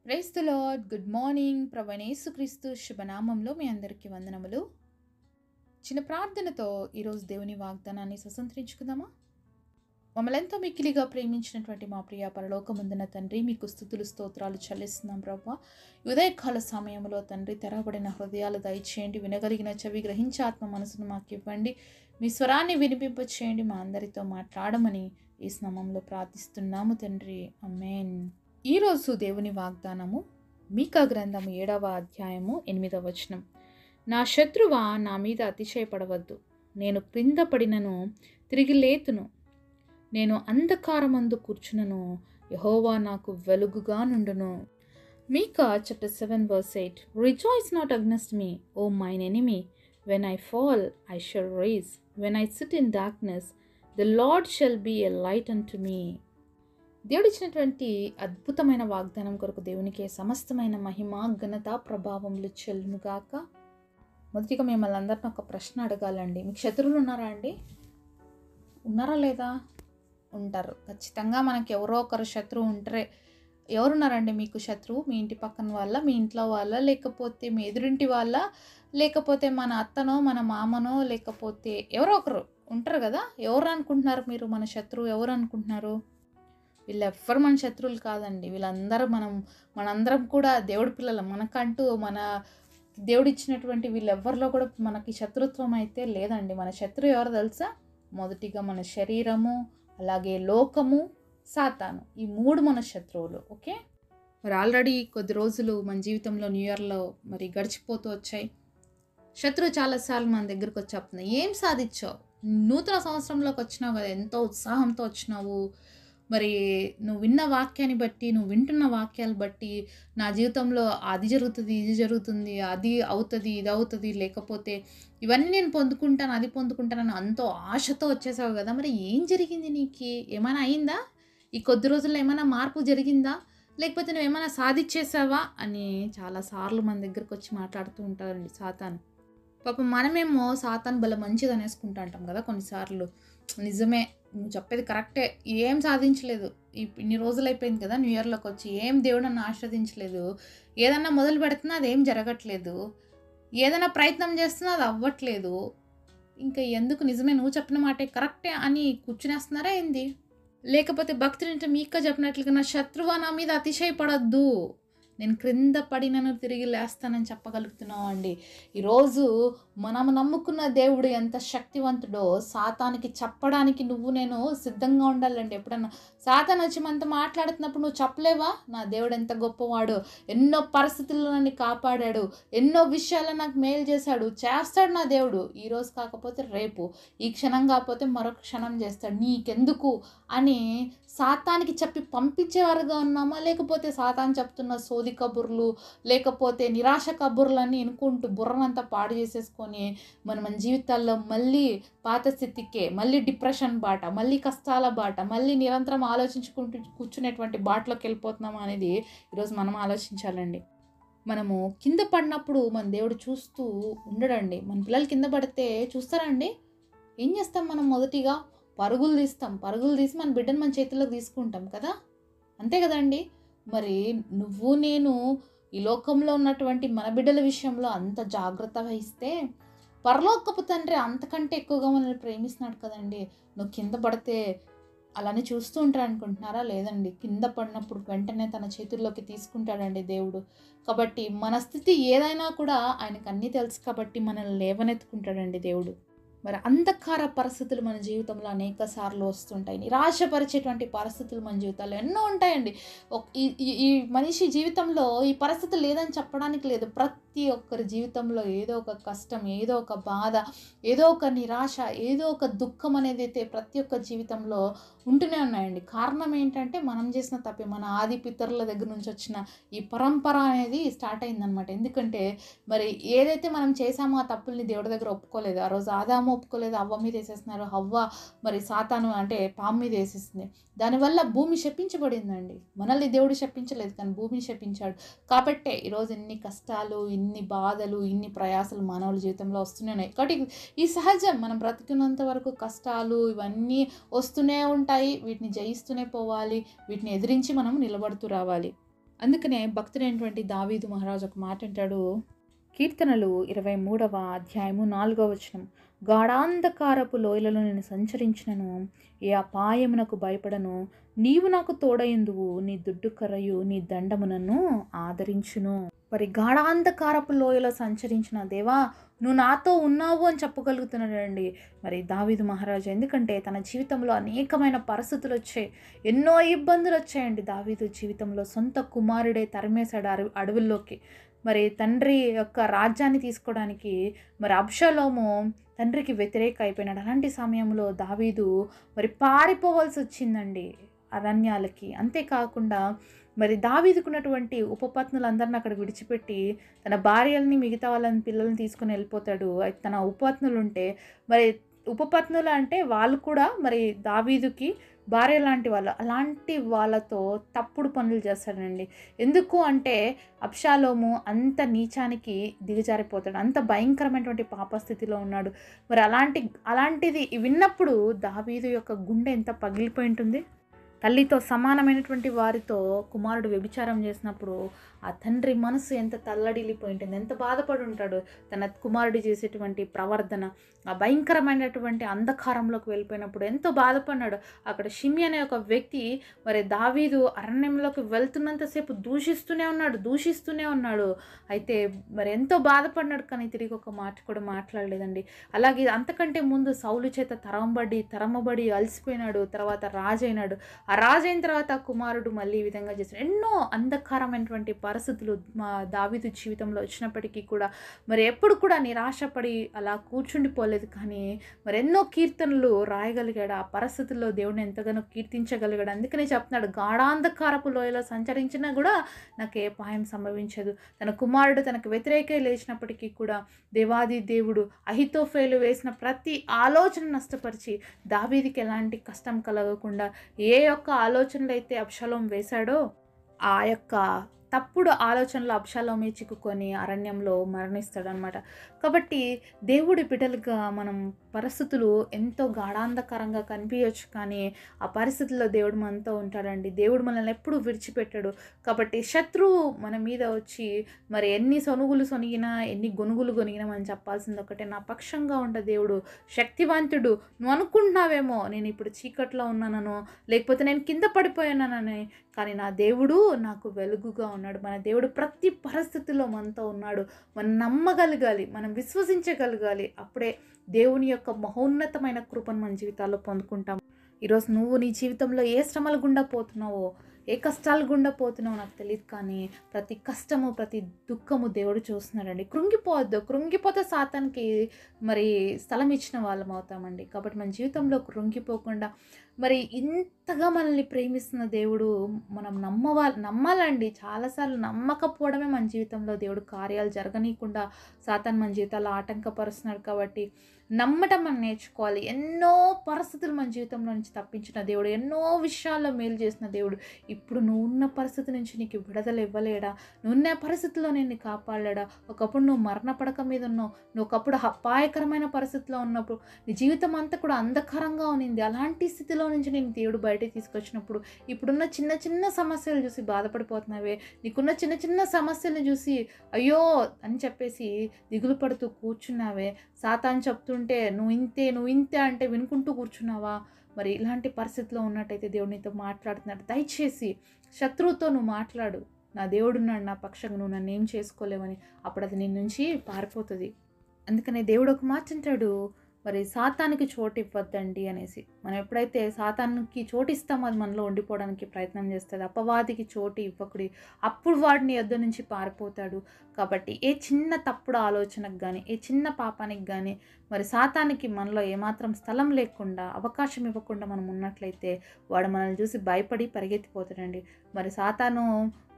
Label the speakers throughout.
Speaker 1: Praise the Lord. Good morning. ప్రభువైన యేసుక్రీస్తు శుభనామంలో మీ అందరికీ వందనములు. చిన్న ప్రార్థనతో ఈరోజు దేవుని వాగ్దానాన్ని స్వతంత్రించుకుందామా? మమ్మల్నెంతో మిక్కిలిగా ప్రేమించినటువంటి మా ప్రియ పరలోకమందున తండ్రి, మీకు స్తుతులు స్తోత్రాలు చెల్లిస్తున్నాం ప్రభువా. ఈ ఉదయకాల సమయంలో తండ్రి, తెరవబడిన హృదయాలు దయచేయండి, వినగలిగిన చెవి గ్రహించే ఆత్మ మనసును మాకు ఇవ్వండి, మీ స్వరాన్ని వినిపింప చేయండి, మా అందరితో మాట్లాడమని ఈ నామములో ప్రార్థిస్తున్నాము తండ్రి. ఆమేన్. ఈరోజు దేవుని వాగ్దానము మీకా గ్రంథము 7వ అధ్యాయము 8వ వచనం. నా శత్రువా, నా మీద అతిశయపడవద్దు. నేను క్రింద పడినను తిరిగి లేతును. నేను అంధకారమందు కూర్చునను, యెహోవా నాకు వెలుగుగా నుండును. మీకా chapter 7 verse 8. Rejoice not against me, O mine enemy. When I fall, I shall rise. When I sit in darkness, the Lord shall be a light unto me. దేవుడు ఇచ్చినటువంటి అద్భుతమైన వాగ్దానం కొరకు దేవునికి సమస్తమైన మహిమ, ఘనత, ప్రభావములు చెల్లునుగాక. మొదటిగా మిమ్మల్ని అందరిని ఒక ప్రశ్న అడగాలండి. మీకు శత్రువులు ఉన్నారా అండి? ఉన్నారా లేదా? ఉంటారు ఖచ్చితంగా. మనకి ఎవరో ఒకరు శత్రువు ఉంటారే. ఎవరున్నారండి మీకు శత్రువు? మీ ఇంటి పక్కన వాళ్ళ, మీ ఇంట్లో వాళ్ళ, లేకపోతే మీ ఎదురింటి వాళ్ళ, లేకపోతే మన అత్తనో మన మామనో, లేకపోతే ఎవరో ఒకరు ఉంటారు కదా. ఎవరు అనుకుంటున్నారు మీరు? మన శత్రువు ఎవరు అనుకుంటున్నారు? వీళ్ళెవ్వరు మన శత్రువులు కాదండి. వీళ్ళందరూ మనందరం కూడా దేవుడి పిల్లలు. మనకంటూ మన దేవుడు ఇచ్చినటువంటి వీళ్ళెవ్వరిలో కూడా మనకి శత్రుత్వం అయితే లేదండి. మన శత్రువు ఎవరు తెలుసా? మొదటిగా మన శరీరము, అలాగే లోకము, సాతాను. ఈ 3 మన శత్రువులు. ఓకే, మరి ఆల్రెడీ కొద్ది రోజులు మన జీవితంలో న్యూ ఇయర్లో మరి గడిచిపోతూ వచ్చాయి. శత్రువు చాలాసార్లు మన దగ్గరకు వచ్చి చెప్తున్నాయి, ఏం సాధించావు? నూతన సంవత్సరంలోకి వచ్చినావు కదా, ఎంతో ఉత్సాహంతో వచ్చినావు. మరి నువ్వు విన్న వాక్యాన్ని బట్టి, నువ్వు వింటున్న వాక్యాలు బట్టి నా జీవితంలో అది జరుగుతుంది, ఇది జరుగుతుంది, అది అవుతుంది, ఇది అవుతుంది, లేకపోతే ఇవన్నీ నేను పొందుకుంటాను, అది పొందుకుంటానని ఎంతో ఆశతో వచ్చేసావు కదా. మరి ఏం జరిగింది నీకు? ఏమైనా అయిందా? ఈ కొద్ది రోజుల్లో ఏమైనా మార్పు జరిగిందా? లేకపోతే నువ్వు ఏమైనా సాధించేసావా అని చాలాసార్లు మన దగ్గరకు వచ్చి మాట్లాడుతూ ఉంటారండి సాతాను. పాపం మనమేమో సాతాను బల మంచిది అనేసుకుంటా అంటాం కదా కొన్నిసార్లు. నిజమే, నువ్వు చెప్పేది కరెక్టే. ఏం సాధించలేదు. ఇన్ని రోజులు అయిపోయింది కదా న్యూ ఇయర్లోకి వచ్చి, ఏం దేవుడు నన్ను ఆస్వాదించలేదు. ఏదన్నా మొదలు పెడుతున్నా అదేం జరగట్లేదు. ఏదైనా ప్రయత్నం చేస్తున్నా అది అవ్వట్లేదు. ఇంకా ఎందుకు? నిజమే, నువ్వు చెప్పిన మాటే కరెక్టే అని కూర్చునేస్తున్నారా ఏంది? లేకపోతే భక్తునింటే మీకా చెప్పినట్లుగా నా శత్రువా, నా మీద అతిశయపడద్దు, నేను క్రింద పడినను తిరిగి లేస్తానని చెప్పగలుగుతున్నావు అండి. ఈరోజు మనము నమ్ముకున్న దేవుడు ఎంత శక్తివంతుడో సాతానికి చెప్పడానికి నువ్వు నేను సిద్ధంగా ఉండాలండి. ఎప్పుడన్నా సాతాను వచ్చి మనతో మాట్లాడుతున్నప్పుడు నువ్వు చెప్పలేవా? నా దేవుడు ఎంత గొప్పవాడు, ఎన్నో పరిస్థితుల్లో నన్ను కాపాడాడు, ఎన్నో విషయాల్లో నాకు మేలు చేశాడు, చేస్తాడు నా దేవుడు. ఈరోజు కాకపోతే రేపు, ఈ క్షణం కాకపోతే మరొక క్షణం చేస్తాడు, నీకెందుకు అని సాతానికి చెప్పి పంపించేవారుగా ఉన్నామా? లేకపోతే సాతాను చెప్తున్న సోది కబుర్లు, లేకపోతే నిరాశ కబుర్లన్నీ వినుకుంటూ బుర్రనంతా పాడు చేసేసుకొని మన జీవితాల్లో మళ్ళీ పాత స్థితికే, మళ్ళీ డిప్రెషన్ బాట, మళ్ళీ కష్టాల బాట, మళ్ళీ నిరంతరం ఆలోచించుకుంటూ కూర్చునేటువంటి బాటలోకి వెళ్ళిపోతున్నామా అనేది ఈరోజు మనం ఆలోచించాలండి. మనము కింద పడినప్పుడు మన దేవుడు చూస్తూ ఉండడండి. మన పిల్లలు కింద పడితే చూస్తారండి. ఏం చేస్తాం మనం? మొదటిగా పరుగులు తీసి మన బిడ్డను మన చేతుల్లోకి తీసుకుంటాం కదా. అంతే కదండి. మరి నువ్వు నేను ఈ లోకంలో ఉన్నటువంటి మన బిడ్డల విషయంలో అంత జాగ్రత్త వహిస్తే పరలోకపు తండ్రి అంతకంటే ఎక్కువగా మనల్ని ప్రేమిస్తున్నాడు కదండి. నువ్వు కింద పడితే అలానే చూస్తూ ఉంటారు అనుకుంటున్నారా? లేదండి. కింద పడినప్పుడు వెంటనే తన చేతుల్లోకి తీసుకుంటాడండి దేవుడు. కాబట్టి మన స్థితి ఏదైనా కూడా ఆయనకు అన్నీ తెలుసు కాబట్టి మనల్ని లేవనెత్తుకుంటాడండి దేవుడు. మరి అంధకార పరిస్థితులు మన జీవితంలో అనేక సార్లు వస్తుంటాయి. నిరాశపరిచేటువంటి పరిస్థితులు మన జీవితాల్లో ఎన్నో ఉంటాయండి. ఈ మనిషి జీవితంలో ఈ పరిస్థితులు లేదని చెప్పడానికి లేదు. ప్రతి ఒక్కరి జీవితంలో ఏదో ఒక కష్టం, ఏదో ఒక బాధ, ఏదో ఒక నిరాశ, ఏదో ఒక దుఃఖం అనేది అయితే ప్రతి ఒక్క జీవితంలో ఉంటూనే ఉన్నాయండి. కారణం ఏంటంటే మనం చేసిన తప్పే. మన ఆది పితరుల దగ్గర నుంచి వచ్చిన ఈ పరంపర అనేది స్టార్ట్ అయిందనమాట. ఎందుకంటే మరి ఏదైతే మనం చేసామో ఆ తప్పుల్ని దేవుడి దగ్గర ఒప్పుకోలేదు. ఆ రోజు ఆదాము ఒప్పుకోలేదు, అవ్వ మీద వేసేస్తున్నారు. హవ్వ మరి సాతాను అంటే పాము మీద వేసేసింది. దానివల్ల భూమి శపించబడిందండి. మనల్ని దేవుడు శపించలేదు, కానీ భూమిని శపించాడు. కాబట్టే ఈరోజు ఇన్ని కష్టాలు, ఇన్ని బాధలు, ఇన్ని ప్రయాసాలు మానవుల జీవితంలో వస్తూనే ఉన్నాయి. కాబట్టి ఈ సహజం. మనం బ్రతికినంత వరకు కష్టాలు ఇవన్నీ వస్తూనే ఉంటాయి. వీటిని జయిస్తూనే పోవాలి. వీటిని ఎదిరించి మనం నిలబడుతూ రావాలి. అందుకనే భక్తుడైనటువంటి దావీదు మహారాజు ఒక మాట అంటాడు. కీర్తనలు 23వ అధ్యాయము 4వ వచనం. గాఢాంధకారపు లోయలలో నేను సంచరించినను, ఏ అపాయమునకు భయపడను. నీవు నాకు తోడయుందువు, నీ దుడ్డు కర్రయు నీ దండము నన్ను ఆదరించును. మరి గాఢాంధకారపు లోయలో సంచరించిన దేవా, నువ్వు నాతో ఉన్నావు అని చెప్పగలుగుతున్నాడండి మరి దావీదు మహారాజు. ఎందుకంటే తన జీవితంలో అనేకమైన పరిస్థితులు వచ్చాయి, ఎన్నో ఇబ్బందులు వచ్చాయండి దావీదు జీవితంలో. సొంత కుమారుడే తరిమేశాడు అడవుల్లోకి. మరి తండ్రి యొక్క రాజ్యాన్ని తీసుకోవడానికి మరి అబ్షాలోము తండ్రికి వ్యతిరేక అయిపోయినాడు. అలాంటి సమయంలో దావీదు మరి పారిపోవాల్సి వచ్చిందండి అరణ్యాలకి. అంతేకాకుండా మరి దావీదుకున్నటువంటి ఉపపత్నులందరిని అక్కడ విడిచిపెట్టి తన భార్యల్ని, మిగతా వాళ్ళని, పిల్లల్ని తీసుకుని వెళ్ళిపోతాడు. అయితే తన ఉపపత్నులు ఉంటే మరి ఉపపత్నులు అంటే వాళ్ళు కూడా మరి దావీదుకి భార్య లాంటి వాళ్ళు. అలాంటి వాళ్ళతో తప్పుడు పనులు చేస్తాడండి. ఎందుకు అంటే అబ్షాలోము అంత నీచానికి దిగజారిపోతాడు, అంత భయంకరమైనటువంటి పాపస్థితిలో ఉన్నాడు. మరి అలాంటిది విన్నప్పుడు దావీదు యొక్క గుండె ఎంత పగిలిపోయి ఉంటుంది. తల్లితో సమానమైనటువంటి వారితో కుమారుడు వ్యభిచారం చేసినప్పుడు ఆ తండ్రి మనసు ఎంత తల్లడిల్లిపోయి ఉంటుంది, ఎంత బాధపడి ఉంటాడు. తన కుమారుడు చేసేటువంటి ప్రవర్తన ఆ భయంకరమైనటువంటి అంధకారంలోకి వెళ్ళిపోయినప్పుడు ఎంతో బాధపడినాడు. అక్కడ షిమి అనే ఒక వ్యక్తి మరి దావీదు అరణ్యంలోకి వెళ్తున్నంతసేపు దూషిస్తూనే ఉన్నాడు. అయితే మరి ఎంతో బాధపడినాడు, కానీ తిరిగి ఒక మాట కూడా మాట్లాడలేదండి. అలాగే అంతకంటే ముందు సౌలు చేత తరమబడి అలసిపోయినాడు. తర్వాత రాజైనాడు. ఆ రాజైన తర్వాత కుమారుడు మళ్ళీ ఈ విధంగా చేశాడు. ఎన్నో అంధకారమైనటువంటి పరిస్థితులు మా దావీదు జీవితంలో వచ్చినప్పటికీ కూడా మరి ఎప్పుడు కూడా నిరాశపడి అలా కూర్చుండిపోలేదు. కానీ మరి ఎన్నో కీర్తనలు రాయగలిగాడు. ఆ పరిస్థితుల్లో దేవుడిని ఎంతగానో కీర్తించగలిగాడు. అందుకనే చెప్తున్నాడు, గాఢాంధకారపు లోయలో సంచరించినా కూడా నాకు ఏ అపాయం సంభవించదు. తన కుమారుడు తనకు వ్యతిరేకే లేచినప్పటికీ కూడా దేవాది దేవుడు అహితోఫేలు వేసిన ప్రతి ఆలోచన నష్టపరిచి దావీదుకి ఎలాంటి కష్టం కలగకుండా ఏ యొక్క ఆలోచనలు అయితే అబ్షాలోం వేశాడో ఆ యొక్క తప్పుడు ఆలోచనలు అబ్షాలోమే చిక్కుకొని అరణ్యంలో మరణిస్తాడనమాట. కాబట్టి దేవుడి బిడ్డలుగా మనం పరిస్థితులు ఎంతో గాఢాంధకరంగా కనిపించవచ్చు, కానీ ఆ పరిస్థితుల్లో దేవుడు మనతో ఉంటాడండి. దేవుడు మనల్ని ఎప్పుడు విడిచిపెట్టాడు. కాబట్టి శత్రువు మన మీద వచ్చి మరి ఎన్ని సొనిగినా ఎన్ని గొనుగులు కొనిగినా మనం చెప్పాల్సింది ఒకటే, నా పక్షంగా ఉండే దేవుడు శక్తివంతుడు. నువ్వు అనుకుంటున్నావేమో నేను ఇప్పుడు చీకట్లో ఉన్నానో, లేకపోతే నేను కింద పడిపోయానని, కానీ నా దేవుడు నాకు వెలుగుగా ఉన్నాడు. మన దేవుడు ప్రతి పరిస్థితుల్లో మనతో ఉన్నాడు. మనం నమ్మగలగాలి, మనం విశ్వసించగలగాలి. అప్పుడే దేవుని యొక్క మహోన్నతమైన కృపను మన జీవితాల్లో పొందుకుంటాం. ఈరోజు నువ్వు నీ జీవితంలో ఏ శ్రమల గుండా పోతున్నావో, ఏ కష్టాలు గుండా పోతున్నావో నాకు తెలియదు, కానీ ప్రతి కష్టము, ప్రతి దుఃఖము దేవుడు చూస్తున్నాడండి. కృంగిపోతే సాతానికి మరి స్థలం ఇచ్చిన వాళ్ళం అవుతామండి. కాబట్టి మన జీవితంలో కృంగిపోకుండా మరి ఇంతగా మనల్ని ప్రేమిస్తున్న దేవుడు మనం నమ్మాలండి. చాలాసార్లు నమ్మకపోవడమే మన జీవితంలో దేవుడు కార్యాలు జరగనీయకుండా సాతాను మన జీవితాల్లో ఆటంకపరుస్తున్నాడు. కాబట్టి నమ్మటం మనం నేర్చుకోవాలి. ఎన్నో పరిస్థితులు మన జీవితంలో నుంచి తప్పించిన దేవుడు, ఎన్నో విషయాల్లో మేలు చేసిన దేవుడు ఇప్పుడు నువ్వు ఉన్న పరిస్థితి నుంచి నీకు విడుదల ఇవ్వలేడా? నువ్వున్న పరిస్థితిలో నేను కాపాడలేడా? ఒకప్పుడు నువ్వు మరణ పడక మీద ఉన్నావు, నువ్వు ఒకప్పుడు అపాయకరమైన పరిస్థితిలో ఉన్నప్పుడు నీ జీవితం అంతా కూడా అంధకారంగా ఉన్నింది. అలాంటి స్థితిలో నుంచి నేను దేవుడు బయటకు తీసుకొచ్చినప్పుడు ఇప్పుడున్న చిన్న చిన్న సమస్యలు చూసి బాధపడిపోతున్నావే, నీకున్న చిన్న చిన్న సమస్యలను చూసి అయ్యో అని చెప్పేసి దిగులు పడుతూ కూర్చున్నావే, సాతాను చెప్తుంటే నువ్వు ఇంతే అంటే వినుకుంటూ కూర్చున్నావా? మరి ఇలాంటి పరిస్థితిలో ఉన్నట్టయితే దేవుడు నీతో మాట్లాడుతున్నాడు. దయచేసి శత్రువుతో నువ్వు మాట్లాడు. నా దేవుడున్నాడు నా పక్షంగా, నువ్వు నన్ను ఏం చేసుకోలేవని. అప్పుడు అది నీ నుంచి పారిపోతుంది. అందుకనే దేవుడు ఒక మాట అంటాడు, మరి సాతానికి చోటు ఇవ్వద్దండి అనేసి. మనం ఎప్పుడైతే సాతానికి చోటు ఇస్తామో అది మనలో ఉండిపోవడానికి ప్రయత్నం చేస్తుంది. అపవాదికి చోటు ఇవ్వకుడి, అప్పుడు వాడిని యొద్ద నుంచి పారిపోతాడు. కాబట్టి ఏ చిన్న తప్పుడు ఆలోచనకు కానీ, ఏ చిన్న పాపానికి కానీ మరి సాతానికి మనలో ఏమాత్రం స్థలం లేకుండా, అవకాశం ఇవ్వకుండా మనం ఉన్నట్లయితే వాడు మనల్ని చూసి భయపడి పరిగెత్తిపోతాడండి. మరి సాతాను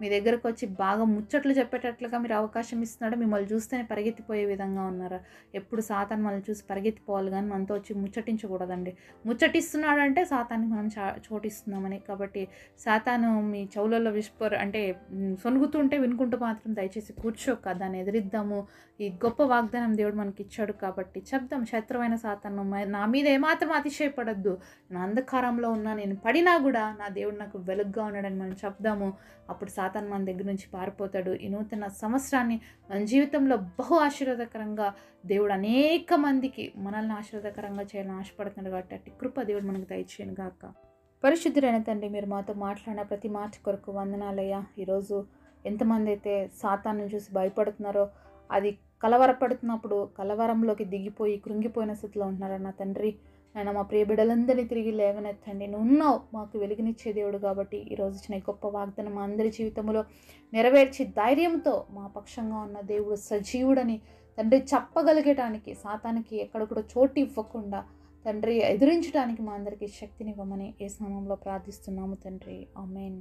Speaker 1: మీ దగ్గరకు వచ్చి బాగా ముచ్చట్లు చెప్పేటట్లుగా మీరు అవకాశం ఇస్తున్నాడు, మిమ్మల్ని చూస్తేనే పరిగెత్తిపోయే విధంగా ఉన్నారా? ఎప్పుడు సాతాను మనల్ని చూసి పరిగెత్తిపోవాలి కానీ మనతో వచ్చి ముచ్చటించకూడదండి. చోటిస్తున్నాడంటే సాతానికి మనం చోటిస్తున్నామని. కాబట్టి సాతాను మీ చెవులలో విస్పర్ అంటే సొనుగుతుంటే వినుకుంటూ మాత్రం దయచేసి కూర్చోక, దాన్ని ఎదిరిద్దాము. ఈ గొప్ప వాగ్దానం దేవుడు మనకి ఇచ్చాడు కాబట్టి చెప్దాం, శత్రువైన సాతాను నా మీద ఏమాత్రం అతిశయపడద్దు, నేను అంధకారంలో ఉన్నా, నేను పడినా కూడా నా దేవుడు నాకు వెలుగుగా ఉన్నాడని మనం చెప్దాము. అప్పుడు సాతాను మన దగ్గర నుంచి పారిపోతాడు. ఈ నూతన సంవత్సరాన్ని మన జీవితంలో బహు ఆశీర్వాదకరంగా దేవుడు అనేక మందికి మనల్ని ఆశీర్వాదకరంగా చేయాలని ఆశపడుతున్నాడు కాబట్టి అట్టి కృప దేవుడు మనకు దయచేయను గాక. పరిశుద్ధుడైన తండ్రి, మీరు మాతో మాట్లాడిన ప్రతి మాట కొరకు వందనాలయ్యా. ఈరోజు ఎంతమంది అయితే సాతాన్ని చూసి భయపడుతున్నారో, అది కలవరపడుతున్నప్పుడు కలవరంలోకి దిగిపోయి కృంగిపోయిన స్థితిలో ఉంటున్నారన్న తండ్రి, ఆయన మా ప్రియ బిడ్డలందరినీ తిరిగి లేవనెత్తండి. నువ్వు ఉన్నావు మాకు వెలుగునిచ్చే దేవుడు కాబట్టి ఈరోజు ఇచ్చిన గొప్ప వాగ్దానం మా అందరి జీవితంలో నెరవేర్చి ధైర్యంతో మా పక్షంగా ఉన్న దేవుడు సజీవుడని తండ్రి చెప్పగలిగటానికి, సాతానికి ఎక్కడ కూడా చోటు ఇవ్వకుండా తండ్రి ఎదిరించడానికి మా అందరికీ శక్తినివ్వమని యేసు నామములో ప్రార్థిస్తున్నాము తండ్రి. ఆమేన్.